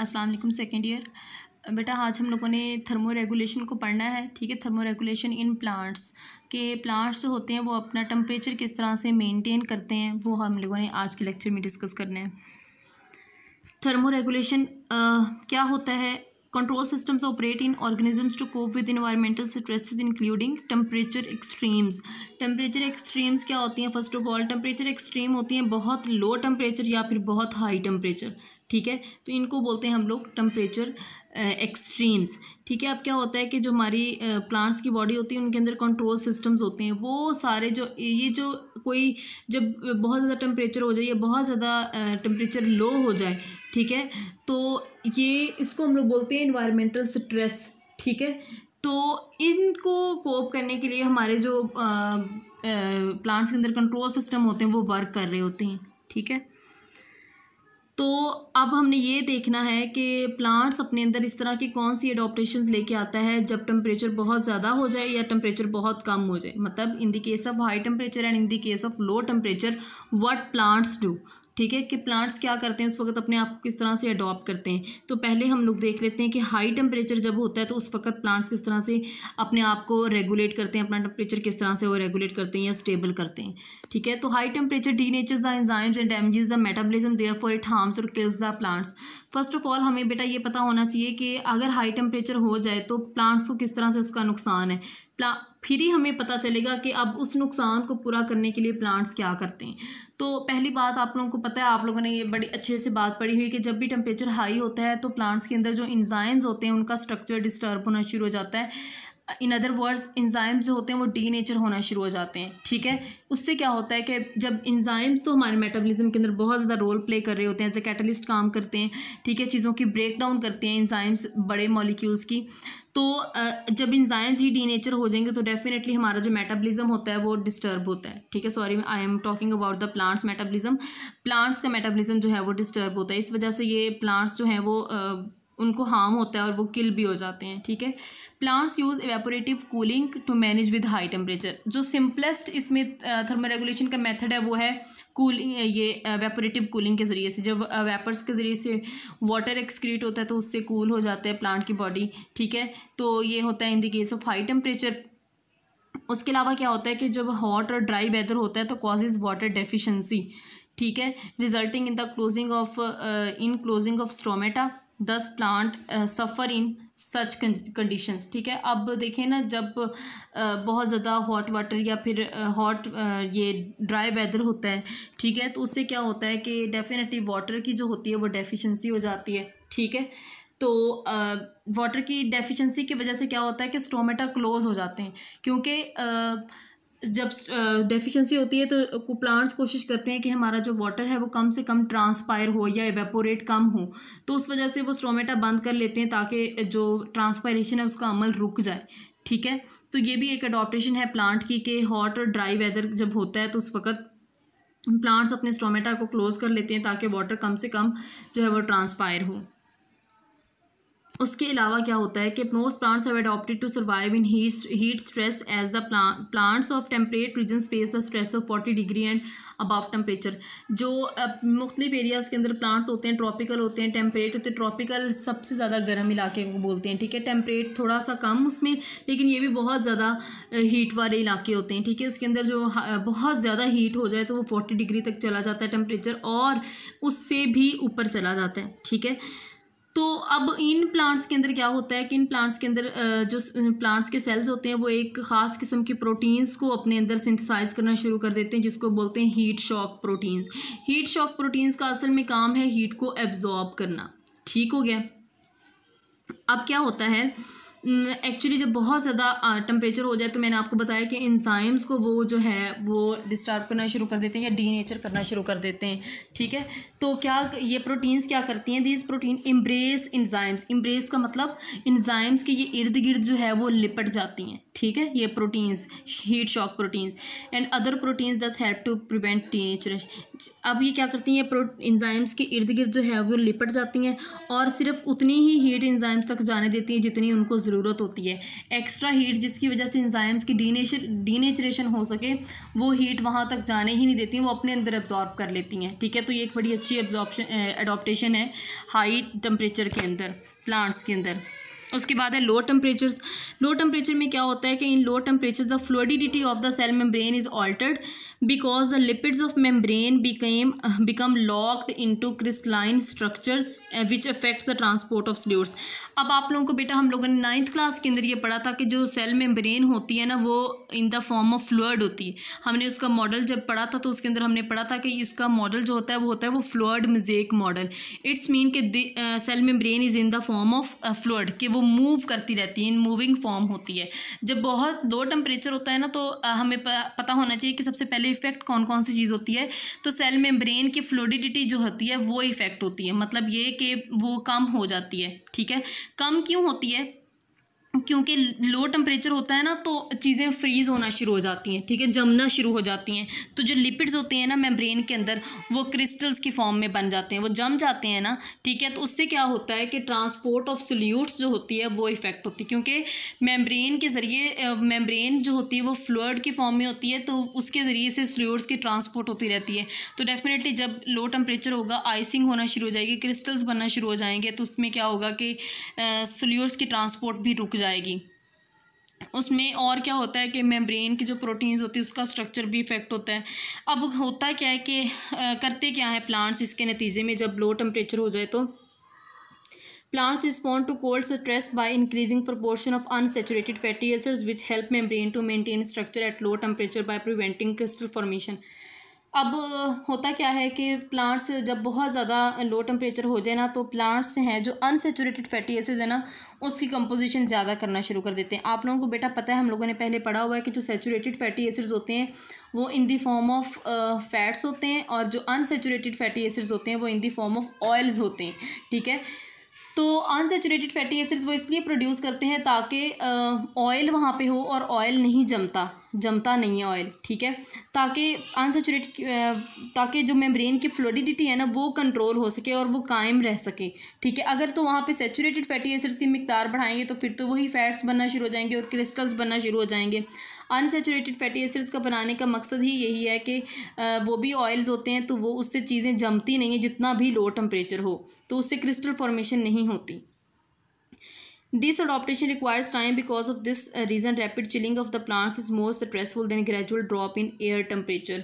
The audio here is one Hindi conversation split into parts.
अस्सलाम वालेकुम सेकेंड ईयर। बेटा आज हम लोगों ने थर्मो रेगुलेशन को पढ़ना है। ठीक है, थर्मो रेगुलेशन इन प्लांट्स के प्लांट्स जो होते हैं वो अपना टेम्परेचर किस तरह से मेंटेन करते हैं वो हम लोगों ने आज के लेक्चर में डिस्कस करना है। थर्मो रेगुलेशन क्या होता है? Control systems operate in organisms to cope with environmental stresses including temperature extremes. Temperature extremes क्या होती हैं? First of all temperature extreme होती हैं बहुत लो टेम्परेचर या फिर बहुत हाई टेम्परेचर। ठीक है, तो इनको बोलते हैं हम लोग टेम्परेचर एक्सट्रीम्स। ठीक है, अब क्या होता है कि जो हमारी प्लांट्स की बॉडी होती है उनके अंदर कंट्रोल सिस्टम्स होते हैं। वो सारे जो कोई जब बहुत ज़्यादा टेम्परेचर हो जाए या बहुत ज़्यादा टेम्परेचर लो हो जाए, ठीक है, तो ये इसको हम लोग बोलते हैं इन्वायरमेंटल स्ट्रेस। ठीक है, तो इनको कोप करने के लिए हमारे जो प्लांट्स के अंदर कंट्रोल सिस्टम होते हैं वो वर्क कर रहे होते हैं। ठीक है, तो अब हमने ये देखना है कि प्लांट्स अपने अंदर इस तरह की कौन सी एडॉप्टेशंस लेके आता है जब टेम्परेचर बहुत ज़्यादा हो जाए या टेम्परेचर बहुत कम हो जाए। मतलब in the case of high temperature and in the case of low temperature what plants do. ठीक है, कि प्लांट्स क्या करते हैं उस वक्त अपने आप को किस तरह से अडॉप्ट करते हैं। तो पहले हम लोग देख लेते हैं कि हाई टेम्परेचर जब होता है तो उस वक्त प्लांट्स किस तरह से अपने आप को रेगुलेट करते हैं, अपना टेम्परेचर किस तरह से वो रेगुलेट करते हैं या स्टेबल करते हैं। ठीक है, तो high temperature denatures the enzymes and damages the metabolism therefore it harms और kills the plants. First of all हमें बेटा ये पता होना चाहिए कि अगर हाई टेम्परेचर हो जाए तो प्लांट्स को किस तरह से उसका नुकसान है। फिर ही हमें पता चलेगा कि अब उस नुकसान को पूरा करने के लिए प्लांट्स क्या करते हैं। तो पहली बात आप लोगों को पता है, आप लोगों ने ये बड़ी अच्छे से बात पढ़ी हुई कि जब भी टेम्परेचर हाई होता है तो प्लांट्स के अंदर जो एंजाइम्स होते हैं उनका स्ट्रक्चर डिस्टर्ब होना शुरू हो जाता है। इन अदर वर्ड्स एंजाइम्स जो होते हैं वो डीनेचर होना शुरू हो जाते हैं। ठीक है, उससे क्या होता है कि जब एंजाइम्स तो हमारे मेटाबॉलिज्म के अंदर बहुत ज़्यादा रोल प्ले कर रहे होते हैं, एज ए कैटलिस्ट काम करते हैं। ठीक है, चीज़ों की ब्रेक डाउन करते हैं एंजाइम्स बड़े मॉलिक्यूल्स की। तो जब एंजाइम्स ही डीनेचर हो जाएंगे तो डेफिनेटली हमारा जो मेटाबॉलिज्म होता है वो डिस्टर्ब होता है। ठीक है, sorry I am talking about the plants metabolism. Plants का मेटाबॉलिज्म जो है वो डिस्टर्ब होता है, इस वजह से ये प्लांट्स जो हैं वो उनको हार्म होता है और वो किल भी हो जाते हैं। ठीक है, plants use evaporative cooling to manage with high temperature. जो सिंपलेस्ट इसमें थर्मल रेगुलेशन का मेथड है वो है कूलिंग, ये एवेपोरेटिव कूलिंग के ज़रिए से। जब वेपर्स के ज़रिए से वाटर एक्सक्रीट होता है तो उससे कूल हो जाता है प्लांट की बॉडी। ठीक है, तो ये होता है in the case of high temperature. उसके अलावा क्या होता है कि जब हॉट और ड्राई वेदर होता है तो कॉजेज़ वाटर डेफिशिएंसी। ठीक है, resulting in the closing of stomata, दस प्लांट सफ़र इन सच कंडीशंस। ठीक है, अब देखें ना, जब बहुत ज़्यादा हॉट वाटर या फिर ये ड्राई वेदर होता है, ठीक है, तो उससे क्या होता है कि डेफिनेटली वाटर की जो होती है वो डेफिशिएंसी हो जाती है। ठीक है, तो वाटर की डेफिशिएंसी की वजह से क्या होता है कि स्टोमेटा क्लोज हो जाते हैं, क्योंकि जब डेफिशिएंसी होती है तो प्लांट्स कोशिश करते हैं कि हमारा जो वाटर है वो कम से कम ट्रांसपायर हो या एवेपोरेट कम हो, तो उस वजह से वो स्टोमेटा बंद कर लेते हैं ताकि जो ट्रांसपायरेशन है उसका अमल रुक जाए। ठीक है, तो ये भी एक अडॉप्टेशन है प्लांट की कि हॉट और ड्राई वेदर जब होता है तो उस वक्त प्लांट्स अपने स्टोमेटा को क्लोज कर लेते हैं ताकि वाटर कम से कम जो है वो ट्रांसपायर हो। उसके अलावा क्या होता है कि most plants have adopted to survive in heat stress as the plants of temperate regions face the stress of 40 degree and above temperature. जो मुख्तलिफ एरियाज़ के अंदर प्लांट्स होते हैं, ट्रॉपिकल होते हैं, टेम्परेट होते हैं। ट्रॉपिकल सबसे ज़्यादा गर्म इलाके को बोलते हैं। ठीक है, टेम्परेट थोड़ा सा कम उसमें, लेकिन ये भी बहुत ज़्यादा हीट वाले इलाके होते हैं। ठीक है, उसके अंदर जो बहुत ज़्यादा हीट हो जाए तो वो 40 डिग्री तक चला जाता है टेम्परेचर, और उससे भी ऊपर चला जाता है। ठीक है, तो अब इन प्लांट्स के अंदर क्या होता है कि इन प्लांट्स के अंदर जो प्लांट्स के सेल्स होते हैं वो एक ख़ास किस्म के प्रोटीन्स को अपने अंदर सिंथेसाइज करना शुरू कर देते हैं, जिसको बोलते हैं heat shock proteins. Heat shock proteins का असल में काम है हीट को एब्जॉर्ब करना। ठीक हो गया। अब क्या होता है एक्चुअली जब बहुत ज़्यादा टेम्परेचर हो जाए तो मैंने आपको बताया कि एंजाइम्स को वो जो है वो डिस्टर्ब करना शुरू कर देते हैं या डीनेचर करना शुरू कर देते हैं। ठीक है, तो क्या ये प्रोटीन्स क्या करती हैं? These protein embrace enzymes. Embrace का मतलब एंजाइम्स के ये इर्द गिर्द जो है वो लिपट जाती हैं। ठीक है, ये proteins heat shock proteins and other proteins दस हेल्प टू प्रिवेंट डीनेचर। अब ये क्या करती हैं? एंजाइम्स के इर्द गिर्द जो है वो लिपट जाती हैं और सिर्फ उतनी ही हीट एंजाइम्स तक जाने देती हैं जितनी उनको ज़रूरत होती है। एक्स्ट्रा हीट जिसकी वजह से एंजाइम्स की डीनेचरेशन हो सके, वो हीट वहाँ तक जाने ही नहीं देती हैं, वो अपने अंदर एब्जॉर्ब कर लेती हैं। ठीक है, तो ये एक बड़ी अच्छी एडॉप्टेशन है हाई टेम्परेचर के अंदर, प्लांट्स के अंदर। उसके बाद है लो टेम्परेचर्स। लो टेम्परेचर में क्या होता है कि in low temperatures the fluidity of the cell membrane is altered because the lipids of membrane become locked into crystalline structures which affects the transport of fluids. अब आप लोगों को बेटा हम लोगों ने 9th क्लास के अंदर ये पढ़ा था कि जो सेल मेम्ब्रेन होती है ना, वो इन द फॉर्म ऑफ फ्लूइड होती है। हमने उसका मॉडल जब पढ़ा था तो उसके अंदर हमने पढ़ा था कि इसका मॉडल जो होता है वो fluid mosaic model. It's mean कि cell membrane is in the form of fluid, कि वो मूव करती रहती है, इन मूविंग फॉर्म होती है। जब बहुत लो टेम्परेचर होता है ना, तो हमें पता होना चाहिए कि सबसे पहले इफेक्ट कौन कौन सी चीज़ होती है। तो सेल मेम्ब्रेन की फ्लूइडिटी जो होती है वो इफेक्ट होती है, मतलब ये कि वो कम हो जाती है। ठीक है, कम क्यों होती है? क्योंकि लो टेम्परेचर होता है ना, तो चीज़ें फ्रीज़ होना शुरू हो जाती हैं। ठीक है, जमना शुरू हो जाती हैं। तो जो लिपिड्स होते हैं ना मेम्ब्रेन के अंदर, वो क्रिस्टल्स की फॉर्म में बन जाते हैं, वो जम जाते हैं ना। ठीक है, तो उससे क्या होता है कि ट्रांसपोर्ट ऑफ सोल्यूट्स जो होती है वो इफेक्ट होती है, क्योंकि मेम्ब्रेन के ज़रिए मेम्ब्रेन जो होती है वो फ्लूइड की फॉर्म में होती है, तो उसके ज़रिए से सोल्यूट्स की ट्रांसपोर्ट होती रहती है। तो डेफिनेटली जब लो टेम्परेचर होगा, आइसिंग होना शुरू हो जाएगी, क्रिस्टल्स बनना शुरू हो जाएंगे, तो उसमें क्या होगा कि सोल्यूट्स की ट्रांसपोर्ट भी रुक जाएगी। उसमें और क्या होता है कि मेम्ब्रेन की जो प्रोटीन्स होती है उसका स्ट्रक्चर भी इफेक्ट होता है। अब होता क्या है कि करते क्या है प्लांट्स इसके नतीजे में, जब लो टेम्परेचर हो जाए तो plants respond to cold stress by increasing proportion of unsaturated fatty acids which help membrane to maintain structure at low temperature by preventing crystal formation। अब होता क्या है कि प्लांट्स जब बहुत ज़्यादा लो टेम्परेचर हो जाए ना, तो प्लांट्स हैं जो अनसेचुरेटेड फैटी एसिड्स है ना, उसकी कंपोजिशन ज़्यादा करना शुरू कर देते हैं। आप लोगों को बेटा पता है, हम लोगों ने पहले पढ़ा हुआ है कि जो सेचुरेटेड फैटी एसिड्स होते हैं वो इन दी फॉर्म ऑफ फैट्स होते हैं, और जो अनसेचुरेटेड फैटी एसिड्स होते हैं वो इन दी फॉर्म ऑफ ऑयल्स होते हैं। ठीक है, तो अनसेचुरेटेड फैटी एसिड्स वो इसलिए प्रोड्यूस करते हैं ताकि ऑयल वहाँ पे हो, और ऑयल नहीं जमता नहीं है ऑयल। ठीक है, ताकि ताकि जो मेम्ब्रेन की फ्लूइडिटी है ना वो कंट्रोल हो सके और वो कायम रह सके। ठीक है, अगर तो वहाँ पे सेचुरेटेड फैटी एसिड्स की मिकदार बढ़ाएंगे तो फिर तो वही फैट्स बनना शुरू हो जाएंगे और क्रिस्टल्स बनना शुरू हो जाएंगे। अनसेचुरेटेड फैटी एसिड्स का बनाने का मकसद ही यही है कि वो भी ऑयल्स होते हैं, तो वो उससे चीज़ें जमती नहीं हैं, जितना भी लो टेम्परेचर हो, तो उससे क्रिस्टल फॉर्मेशन नहीं होती। This adaptation requires time because of this reason rapid chilling of the plants is more stressful than gradual drop in air temperature।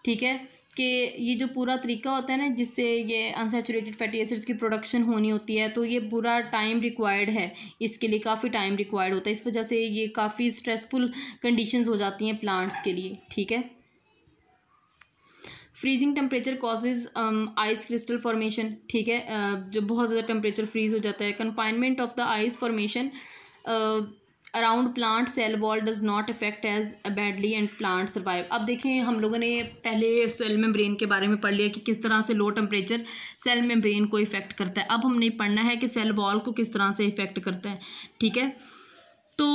ठीक है, कि ये जो पूरा तरीका होता है ना जिससे ये अनसैचुरेटेड फैटी एसिड्स की प्रोडक्शन होनी होती है, तो ये पूरा टाइम रिक्वायर्ड है, इसके लिए काफ़ी टाइम रिक्वायर्ड होता है। इस वजह से ये काफ़ी स्ट्रेसफुल कंडीशंस हो जाती हैं प्लांट्स के लिए। ठीक है, freezing temperature causes ice crystal formation. ठीक है, जब बहुत ज़्यादा टेम्परेचर फ्रीज हो जाता है। Confinement of the ice formation around plant cell wall does not affect as badly and plant survive. अब देखिए, हम लोगों ने पहले सेल मेम्ब्रेन के बारे में पढ़ लिया कि किस तरह से लो टेम्परेचर सेल मेम्ब्रेन को इफेक्ट करता है। अब हमने पढ़ना है कि सेल वॉल को किस तरह से इफेक्ट करता है। ठीक है, तो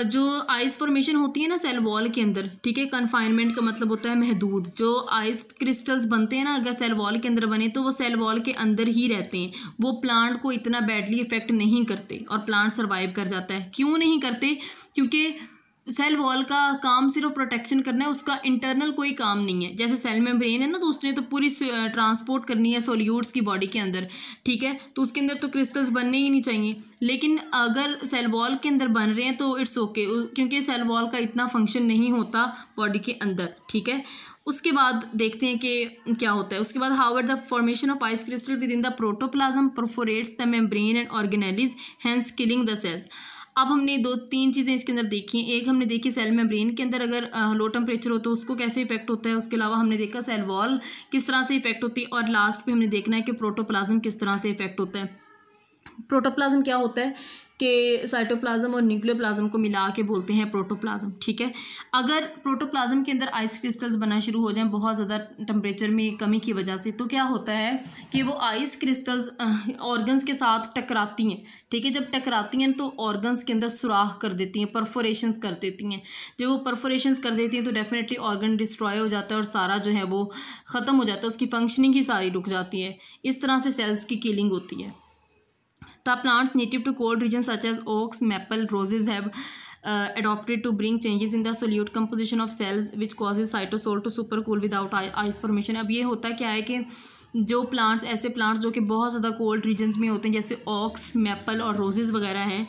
जो आइस फॉर्मेशन होती है ना सेल वॉल के अंदर, ठीक है, कन्फाइनमेंट का मतलब होता है महदूद। जो आइस क्रिस्टल्स बनते हैं ना, अगर सेल वॉल के अंदर बने तो वो सेल वॉल के अंदर ही रहते हैं, वो प्लांट को इतना बैडली इफेक्ट नहीं करते और प्लांट सर्वाइव कर जाता है। क्यों नहीं करते? क्योंकि सेल वॉल का काम सिर्फ प्रोटेक्शन करना है, उसका इंटरनल कोई काम नहीं है। जैसे सेल मेम्ब्रेन है ना, तो उसने तो पूरी ट्रांसपोर्ट करनी है सोल्यूट्स की बॉडी के अंदर। ठीक है, तो उसके अंदर तो क्रिस्टल्स बनने ही नहीं चाहिए, लेकिन अगर सेल वॉल के अंदर बन रहे हैं तो इट्स ओके, क्योंकि सेल वॉल का इतना फंक्शन नहीं होता बॉडी के अंदर। ठीक है, उसके बाद देखते हैं कि क्या होता है। उसके बाद however the formation of ice crystal within the protoplasm perforates the membrane and organelles hence killing the cells. अब हमने 2-3 चीज़ें इसके अंदर देखी हैं। एक हमने देखी सेल मेम्ब्रेन के अंदर अगर लो टेम्परेचर हो तो उसको कैसे इफेक्ट होता है। उसके अलावा हमने देखा सेल वॉल किस तरह से इफेक्ट होती है, और लास्ट पे हमने देखना है कि प्रोटोप्लाज्म किस तरह से इफेक्ट होता है। प्रोटोप्लाज्म क्या होता है कि साइटोप्लाज्म और न्यूक्लियोप्लाज्म को मिला के बोलते हैं प्रोटोप्लाज्म। ठीक है, अगर प्रोटोप्लाज्म के अंदर आइस क्रिस्टल्स बनना शुरू हो जाएं बहुत ज़्यादा टेम्परेचर में कमी की वजह से, तो क्या होता है कि वो आइस क्रिस्टल्स ऑर्गन्स के साथ टकराती हैं। ठीक है, जब टकराती हैं तो ऑर्गन्स के अंदर सुराख कर देती हैं, परफोरेशंस कर देती हैं। जब वो परफोरेशंस कर देती हैं तो डेफिनेटली ऑर्गन डिस्ट्रॉय हो जाता है और सारा जो है वो ख़त्म हो जाता है, उसकी फंक्शनिंग ही सारी रुक जाती है। इस तरह से सेल्स की किलिंग होती है। The plants native to cold region such as oaks, maple, roses have adopted to bring changes in the solute composition of cells which causes cytosol to supercool without ice formation। अब ये होता क्या है कि जो प्लांट्स, ऐसे प्लांट्स जो कि बहुत ज़्यादा कोल्ड रीजन्स में होते हैं जैसे ऑक्स, मैपल और रोजेज़ वगैरह हैं,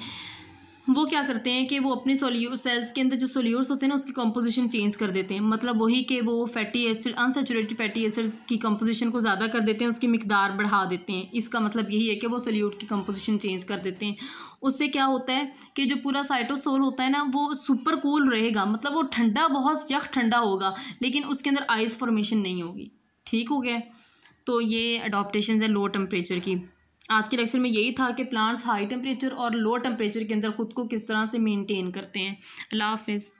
वो क्या करते हैं कि वो अपने सेल्स के अंदर जो सोल्यूट्स होते हैं ना उसकी कंपोजिशन चेंज कर देते हैं। मतलब वही कि वो fatty acid, unsaturated fatty acids की कंपोजिशन को ज़्यादा कर देते हैं, उसकी मिकदार बढ़ा देते हैं। इसका मतलब यही है कि वो सोल्यूट की कंपोजिशन चेंज कर देते हैं। उससे क्या होता है कि जो पूरा साइटोसोल होता है ना वो सुपर कूल रहेगा, मतलब वो ठंडा, बहुत यख ठंडा होगा, लेकिन उसके अंदर आइस फॉर्मेशन नहीं होगी। ठीक हो गया। तो ये अडॉप्टेशन है लो टेम्परेचर की। आज के लेक्चर में यही था कि प्लांट्स हाई टेम्परेचर और लो टेम्परेचर के अंदर ख़ुद को किस तरह से मेंटेन करते हैं। अल्लाह हाफ़िज़।